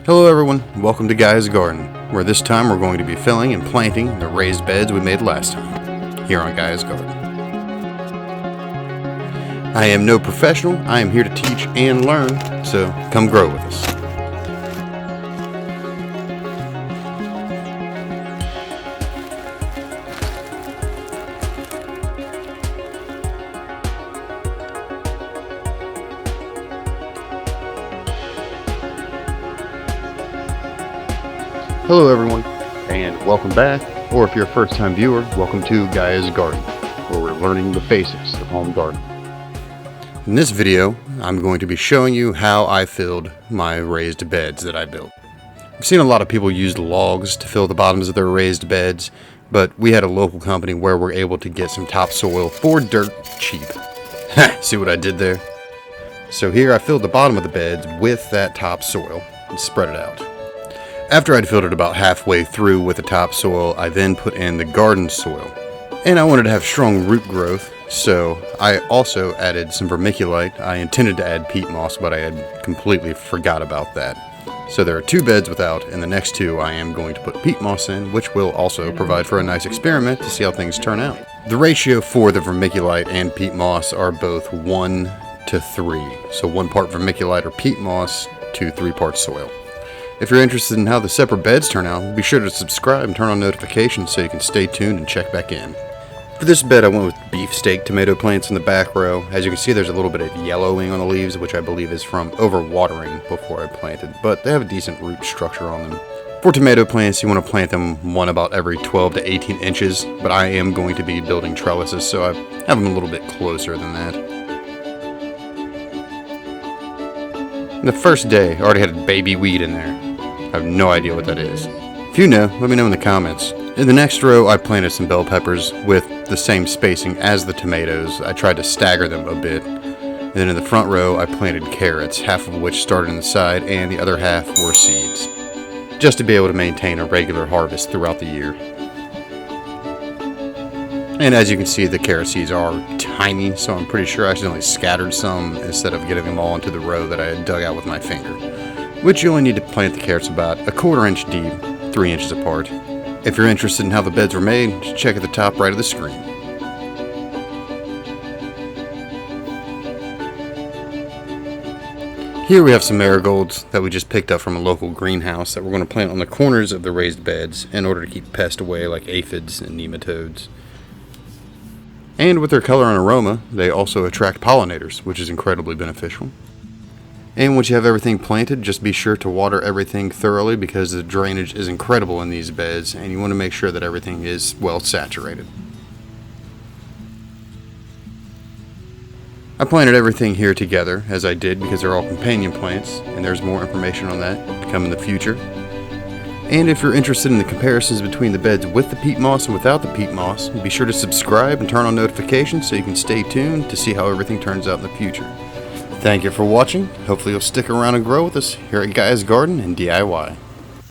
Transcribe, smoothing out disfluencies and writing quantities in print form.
Hello everyone, welcome to Guy's Garden, where this time we're going to be filling and planting the raised beds we made last time, here on Guy's Garden. I am no professional, I am here to teach and learn, so come grow with us. Hello everyone, and welcome back, or if you're a first-time viewer, welcome to Guy's Garden, where we're learning the basics of home gardening. In this video, I'm going to be showing you how I filled my raised beds that I built. I've seen a lot of people use logs to fill the bottoms of their raised beds, but we had a local company where we're able to get some topsoil for dirt cheap. See what I did there? So here I filled the bottom of the beds with that topsoil and spread it out. After I'd filled it about halfway through with the topsoil, I then put in the garden soil. And I wanted to have strong root growth, so I also added some vermiculite. I intended to add peat moss, but I had completely forgot about that. So there are two beds without, and the next two I am going to put peat moss in, which will also provide for a nice experiment to see how things turn out. The ratio for the vermiculite and peat moss are both 1 to 3. So 1 part vermiculite or peat moss to 3 parts soil. If you're interested in how the separate beds turn out, be sure to subscribe and turn on notifications so you can stay tuned and check back in. For this bed I went with beefsteak tomato plants in the back row. As you can see, there's a little bit of yellowing on the leaves, which I believe is from overwatering before I planted, but they have a decent root structure on them. For tomato plants, you want to plant them one about every 12 to 18 inches, but I am going to be building trellises, so I have them a little bit closer than that. The first day, I already had a baby weed in there. I have no idea what that is. If you know, let me know in the comments. In the next row, I planted some bell peppers with the same spacing as the tomatoes. I tried to stagger them a bit. And then in the front row, I planted carrots, half of which started on the side and the other half were seeds, just to be able to maintain a regular harvest throughout the year. And as you can see, the carrot seeds are tiny, so I'm pretty sure I accidentally scattered some instead of getting them all into the row that I had dug out with my finger. Which you only need to plant the carrots about 1/4 inch deep, 3 inches apart. If you're interested in how the beds were made, just check at the top right of the screen. Here we have some marigolds that we just picked up from a local greenhouse that we're going to plant on the corners of the raised beds in order to keep pests away like aphids and nematodes. And with their color and aroma, they also attract pollinators, which is incredibly beneficial. And once you have everything planted, just be sure to water everything thoroughly because the drainage is incredible in these beds and you want to make sure that everything is well saturated. I planted everything here together as I did because they're all companion plants, and there's more information on that to come in the future. And if you're interested in the comparisons between the beds with the peat moss and without the peat moss, be sure to subscribe and turn on notifications so you can stay tuned to see how everything turns out in the future. Thank you for watching. Hopefully you'll stick around and grow with us here at Guy's Garden and DIY.